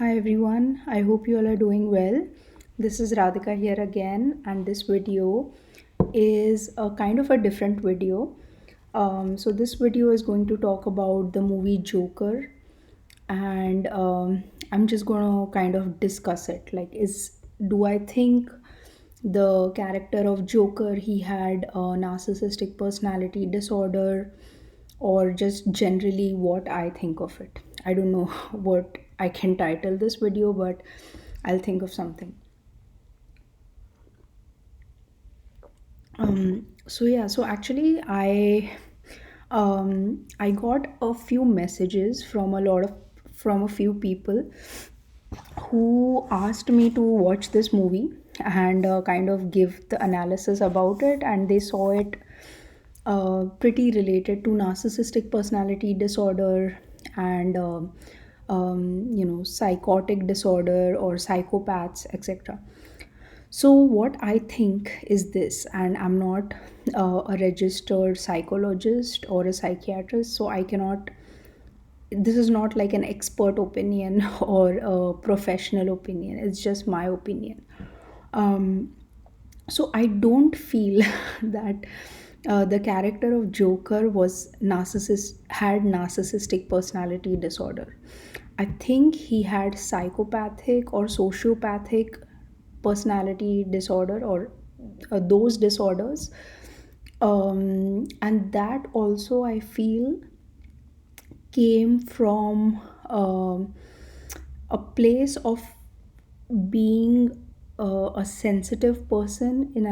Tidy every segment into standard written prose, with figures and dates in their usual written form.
Hi everyone, I hope you all are doing well. This is Radhika here again, and this video is a kind of a different video. This video is going to talk about the movie Joker, and I'm just going to kind of discuss it. Do I think the character of Joker he had a narcissistic personality disorder, or just generally what I think of it? I don't know what I can title this video, but I'll think of something. So actually I got a few messages from a few people who asked me to watch this movie and kind of give the analysis about it, and they saw it pretty related to narcissistic personality disorder and psychotic disorder or psychopaths, etc. So what I think is this, and I'm not a registered psychologist or a psychiatrist, so I cannot, this is not like an expert opinion or a professional opinion, it's just my opinion. So I don't feel that the character of Joker had narcissistic personality disorder. I think he had psychopathic or sociopathic personality disorder, or those disorders. And that also I feel came from a place of being a sensitive person in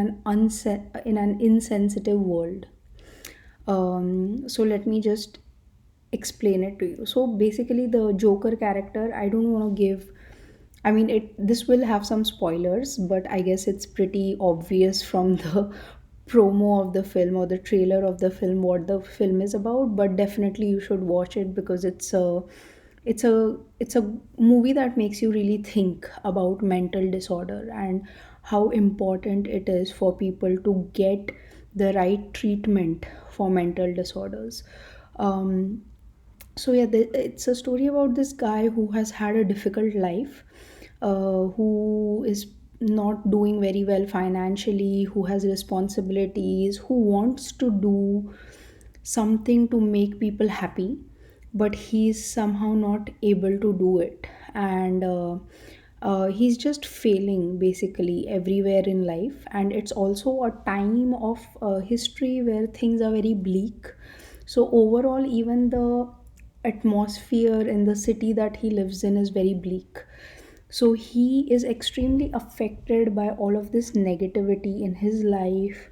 in an insensitive world. So let me just explain it to you. So basically, the Joker character, I don't want to give. I mean, it. This will have some spoilers, but I guess it's pretty obvious from the promo of the film or the trailer of the film what the film is about. But definitely, you should watch it because it's a movie that makes you really think about mental disorder and how important it is for people to get the right treatment for mental disorders. um, it's a story about this guy who has had a difficult life, who is not doing very well financially, who has responsibilities, who wants to do something to make people happy, but he's somehow not able to do it. And he's just failing basically everywhere in life. And it's also a time of history where things are very bleak. So, overall, even the atmosphere in the city that he lives in is very bleak. So he is extremely affected by all of this negativity in his life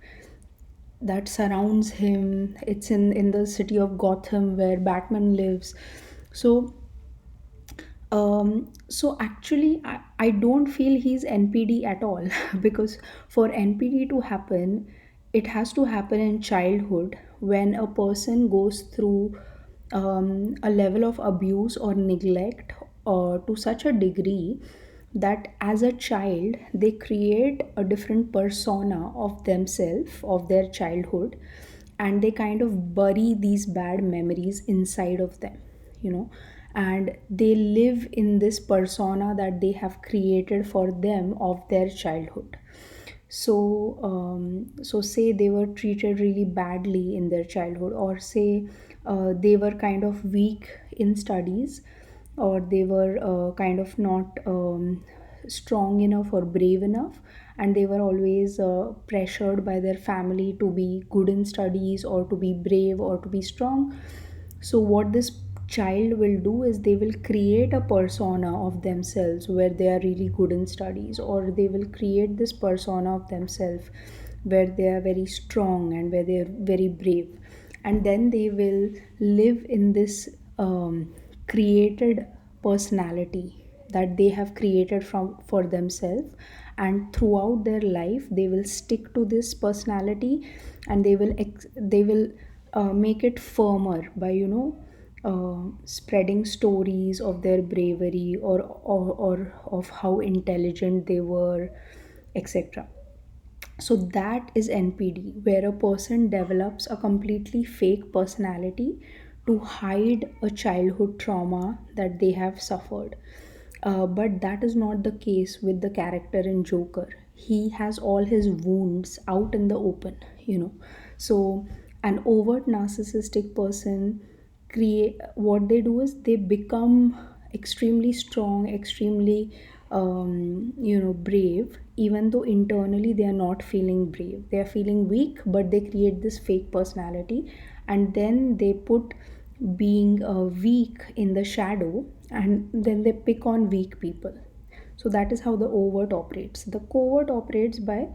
that surrounds him. It's in the city of Gotham where Batman lives. So actually I don't feel he's NPD at all because for NPD to happen, it has to happen in childhood when a person goes through a level of abuse or neglect to such a degree that as a child they create a different persona of themselves, of their childhood, and they kind of bury these bad memories inside of them, you know and they live in this persona that they have created for them of their childhood. So say they were treated really badly in their childhood, or say they were kind of weak in studies, or they were kind of not strong enough or brave enough, and they were always pressured by their family to be good in studies or to be brave or to be strong. So what this child will do is they will create a persona of themselves where they are really good in studies, or they will create this persona of themselves where they are very strong and where they are very brave, and then they will live in this created personality that they have created from for themselves, and throughout their life they will stick to this personality, and they will make it firmer by spreading stories of their bravery, or of how intelligent they were, etc. So that is NPD, where a person develops a completely fake personality to hide a childhood trauma that they have suffered. But that is not the case with the character in Joker. He has all his wounds out in the open. So, an overt narcissistic person create what they do is they become extremely strong, extremely brave, even though internally they are not feeling brave. They are feeling weak, but they create this fake personality, and then they put being weak in the shadow, and then they pick on weak people. So that is how the overt operates. The covert operates by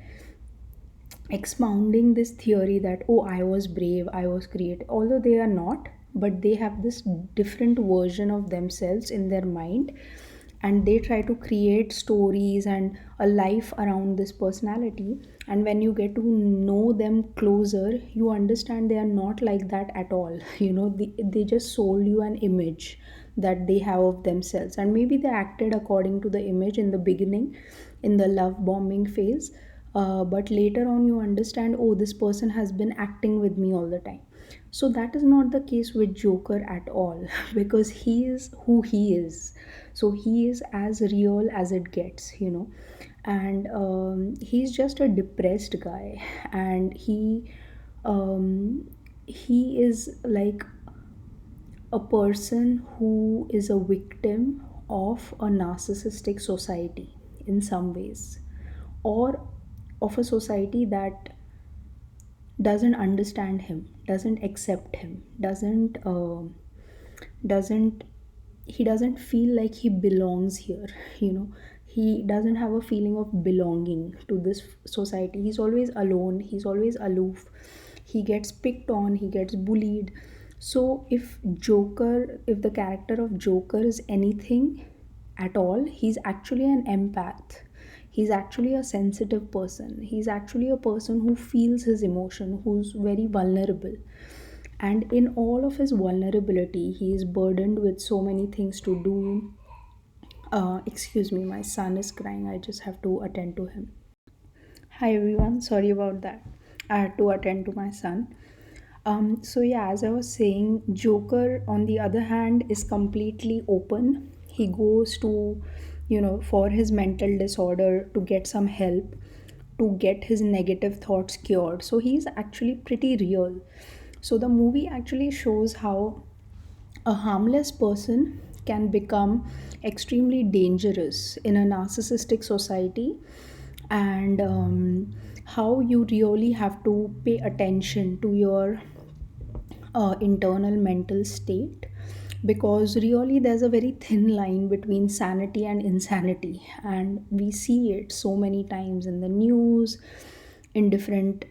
expounding this theory that, oh, I was brave, I was creative, although they are not, but they have this different version of themselves in their mind, and they try to create stories and a life around this personality. And when you get to know them closer, you understand they are not like that at all. They just sold you an image that they have of themselves, and maybe they acted according to the image in the beginning, in the love bombing phase. But later on you understand, oh, this person has been acting with me all the time. So that is not the case with Joker at all because he is who he is. So he is as real as it gets. And he's just a depressed guy, and um, he is like a person who is a victim of a narcissistic society in some ways, or of a society that doesn't understand him, doesn't accept him, doesn't he doesn't feel like he belongs here. He doesn't have a feeling of belonging to this society. He's always alone, he's always aloof, he gets picked on, he gets bullied. So if the character of Joker is anything at all, he's actually an empath. He's actually a sensitive person. He's actually a person who feels his emotion, who's very vulnerable. And in all of his vulnerability, he is burdened with so many things to do. Excuse me, my son is crying. I just have to attend to him. Hi everyone, sorry about that. I had to attend to my son. So yeah, as I was saying, Joker on the other hand is completely open. He goes to, for his mental disorder to get some help, to get his negative thoughts cured. So he's actually pretty real. So the movie actually shows how a harmless person can become extremely dangerous in a narcissistic society, and how you really have to pay attention to your internal mental state, because really there's a very thin line between sanity and insanity, and we see it so many times in the news, in different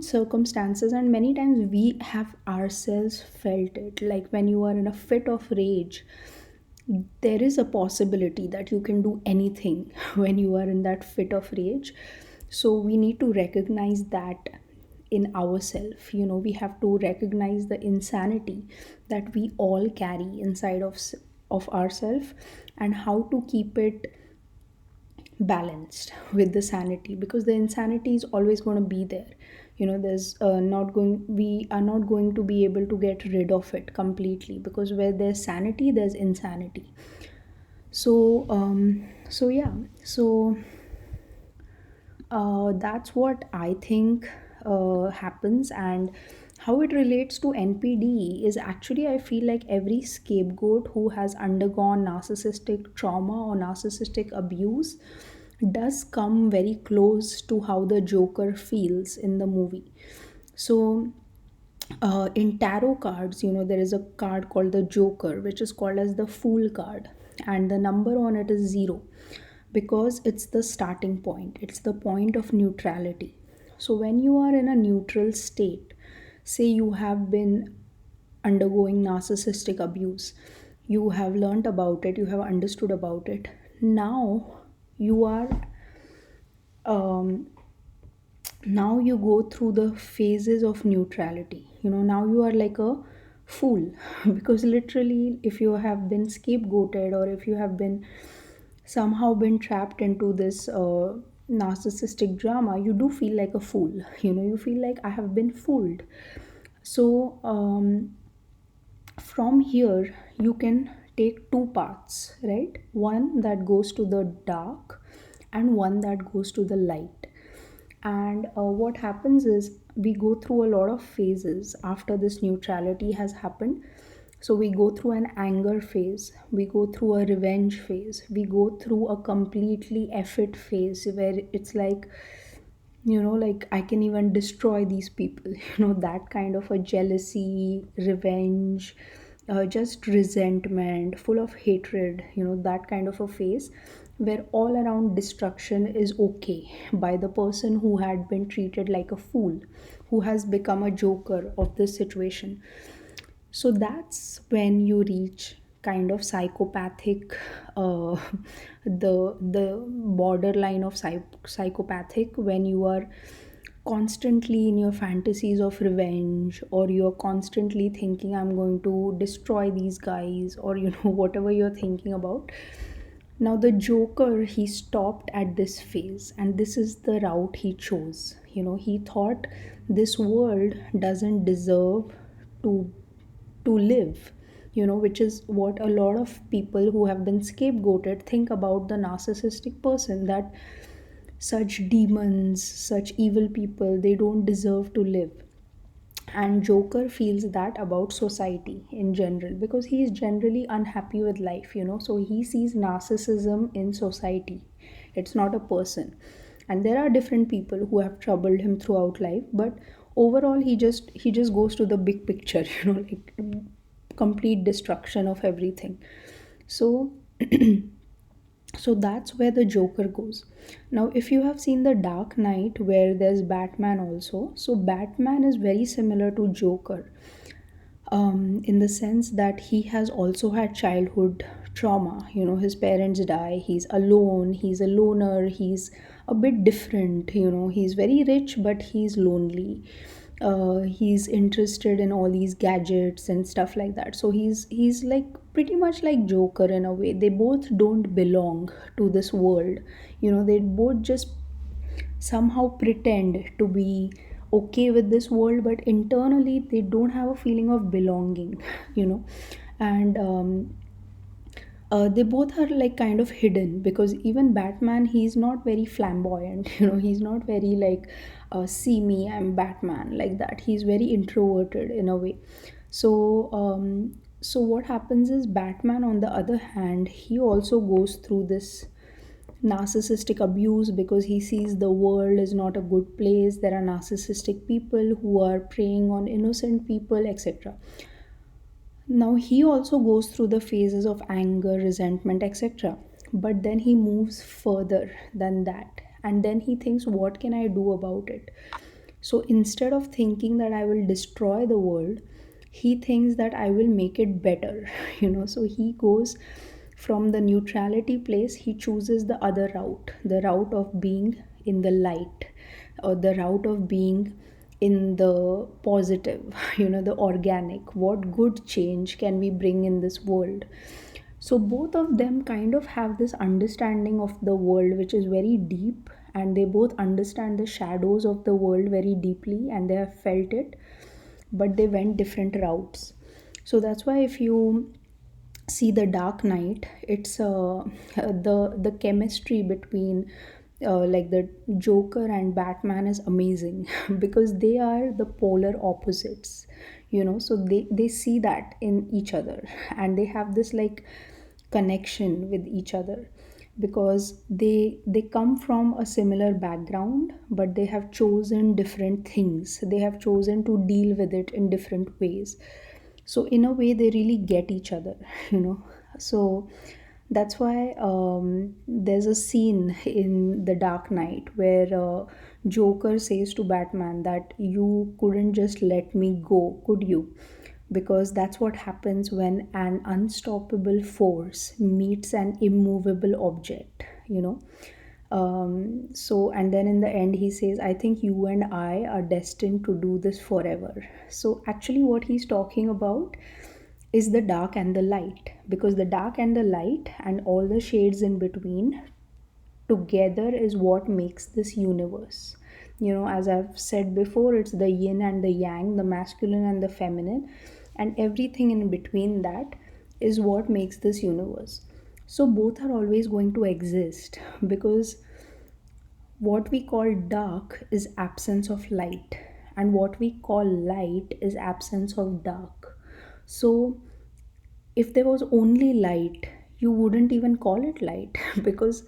circumstances, and many times we have ourselves felt it. Like when you are in a fit of rage, there is a possibility that you can do anything when you are in that fit of rage. So we need to recognize that in ourselves. We have to recognize the insanity that we all carry inside of ourselves, and how to keep it balanced with the sanity, because the insanity is always going to be there. There's not going we are not going to be able to get rid of it completely, because where there's sanity there's insanity. So yeah, so that's what I think happens. And how it relates to NPD is actually, I feel like every scapegoat who has undergone narcissistic trauma or narcissistic abuse does come very close to how the Joker feels in the movie. So in tarot cards, there is a card called the Joker, which is called as the Fool card, and the number on it is zero, because it's the starting point, it's the point of neutrality. So when you are in a neutral state, say you have been undergoing narcissistic abuse, you have learned about it, you have understood about it, now you are um, now you go through the phases of neutrality. Now you are like a fool because literally, if you have been scapegoated, or if you have been somehow been trapped into this narcissistic drama, you do feel like a fool. You feel like I have been fooled. So from here you can take two paths, right? One that goes to the dark and one that goes to the light. And what happens is we go through a lot of phases after this neutrality has happened. So we go through an anger phase, we go through a revenge phase, we go through a completely effort phase where it's like, like I can even destroy these people, that kind of a jealousy, revenge, just resentment, full of hatred, that kind of a phase where all around destruction is okay by the person who had been treated like a fool, who has become a joker of this situation. So that's when you reach kind of psychopathic, uh, the borderline of psychopathic, when you are constantly in your fantasies of revenge, or you're constantly thinking I'm going to destroy these guys, or whatever you're thinking about. Now the joker, he stopped at this phase, and this is the route he chose. He thought this world doesn't deserve to live, which is what a lot of people who have been scapegoated think about the narcissistic person, that such demons, such evil people, they don't deserve to live. And joker feels that about society in general, because he is generally unhappy with life, so he sees narcissism in society. It's not a person. And there are different people who have troubled him throughout life, but overall he just goes to the big picture, like complete destruction of everything. So so that's where the joker goes. Now if you have seen the dark knight, where there's batman also, so batman is very similar to joker, in the sense that he has also had childhood trauma. His parents die, he's alone, he's a loner, he's a bit different. He's very rich but he's lonely. He's interested in all these gadgets and stuff like that. So he's like pretty much like joker in a way. They both don't belong to this world. They both just somehow pretend to be okay with this world, but internally they don't have a feeling of belonging. you know and they both are like kind of hidden, because even batman, he's not very flamboyant. He's not very like, see me, I'm batman, like that. He's very introverted in a way. So what happens is batman, on the other hand, he also goes through this narcissistic abuse, because he sees the world is not a good place. There are narcissistic people who are preying on innocent people, etc. Now he also goes through the phases of anger, resentment, etc. But then he moves further than that, and then he thinks, what can I do about it? So instead of thinking that I will destroy the world, he thinks that I will make it better. So he goes from the neutrality place, he chooses the other route, the route of being in the light, or the route of being in the positive, the organic. What good change can we bring in this world? So both of them kind of have this understanding of the world which is very deep, and they both understand the shadows of the world very deeply, and they have felt it, but they went different routes. So that's why if you see the dark knight, it's the chemistry between like the joker and batman is amazing because they are the polar opposites. So they see that in each other, and they have this like connection with each other, because they come from a similar background, but they have chosen different things. They have chosen to deal with it in different ways. So in a way they really get each other. you know so that's why there's a scene in the dark knight where joker says to batman that you couldn't just let me go, could you? Because that's what happens when an unstoppable force meets an immovable object. And then in the end he says, I think you and I are destined to do this forever. So actually what he's talking about is the dark and the light, because the dark and the light and all the shades in between together is what makes this universe. As I've said before, it's the yin and the yang, the masculine and the feminine, and everything in between that is what makes this universe. So both are always going to exist, because what we call dark is absence of light, and what we call light is absence of dark. So if there was only light, you wouldn't even call it light because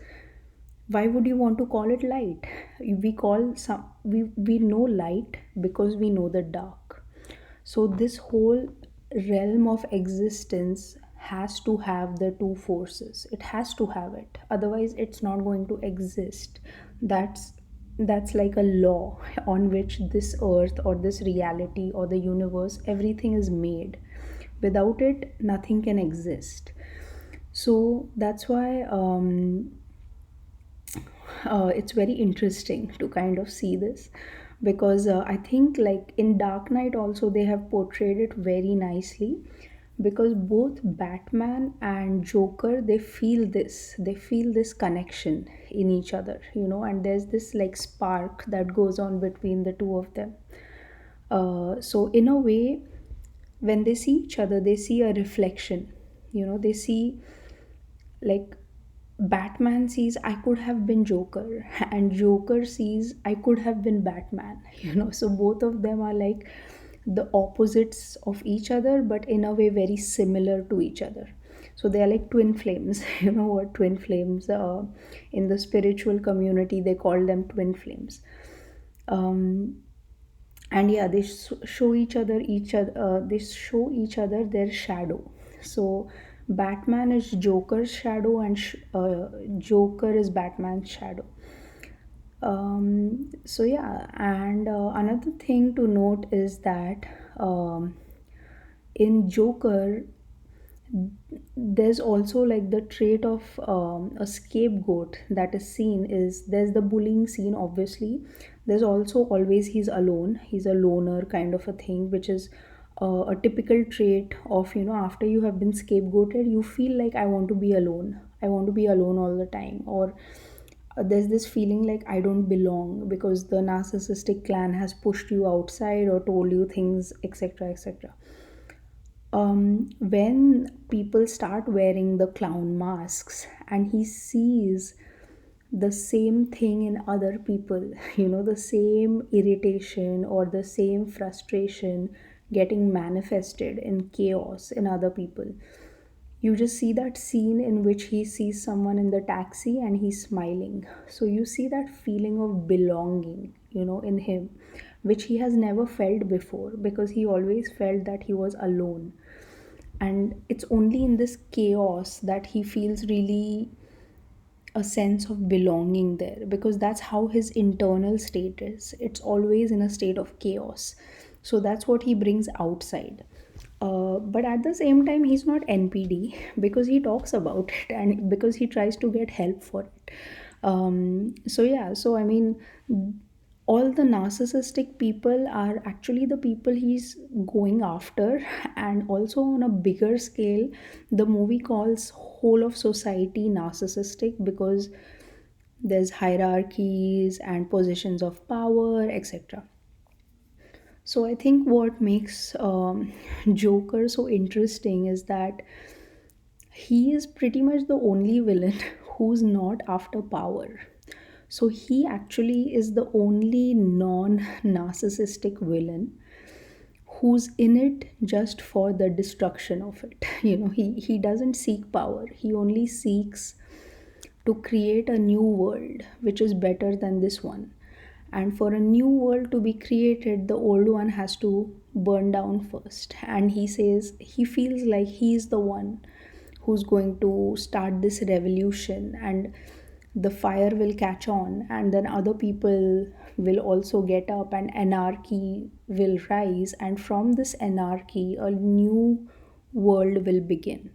why would you want to call it light? We know light because we know the dark. So this whole realm of existence has to have the two forces. It has to have it, otherwise it's not going to exist. That's that's like a law on which this earth or this reality or the universe, everything is made. Without it, nothing can exist. So that's why it's very interesting to kind of see this, because I think like in Dark Knight also they have portrayed it very nicely, because both Batman and Joker, they feel this connection in each other, and there's this like spark that goes on between the two of them. So in a way, when they see each other, they see a reflection. They see, like, Batman sees I could have been Joker, and Joker sees I could have been Batman. So both of them are like the opposites of each other, but in a way very similar to each other. So they are like twin flames. You know what twin flames? In the spiritual community, they call them twin flames. Um, and yeah, they show each other their shadow. So Batman is Joker's shadow, and Joker is Batman's shadow. So yeah, and another thing to note is that in Joker, there's also like the trait of a scapegoat that is seen. Is there's the bullying scene, obviously. There's also always he's alone, he's a loner kind of a thing, which is a typical trait of, after you have been scapegoated, you feel like I want to be alone, I want to be alone all the time. Or there's this feeling like I don't belong because the narcissistic clan has pushed you outside or told you things, etc., etc. When people start wearing the clown masks and he sees the same thing in other people, the same irritation or the same frustration getting manifested in chaos in other people. You just see that scene in which he sees someone in the taxi and he's smiling. So you see that feeling of belonging, in him, which he has never felt before, because he always felt that he was alone. And it's only in this chaos that he feels really a sense of belonging there, because that's how his internal state is. It's always in a state of chaos. So that's what he brings outside. But at the same time, he's not NPD because he talks about it and because he tries to get help for it. So yeah, so I mean, all the narcissistic people are actually the people he's going after. And also on a bigger scale, the movie calls whole of society narcissistic, because there's hierarchies and positions of power, etc. So I think what makes Joker so interesting is that he is pretty much the only villain who's not after power. So he actually is the only non narcissistic villain who's in it just for the destruction of it. He doesn't seek power, he only seeks to create a new world which is better than this one. And for a new world to be created, the old one has to burn down first. And he says he feels like he's the one who's going to start this revolution, and the fire will catch on, and then other people will also get up, and anarchy will rise. And from this anarchy, a new world will begin.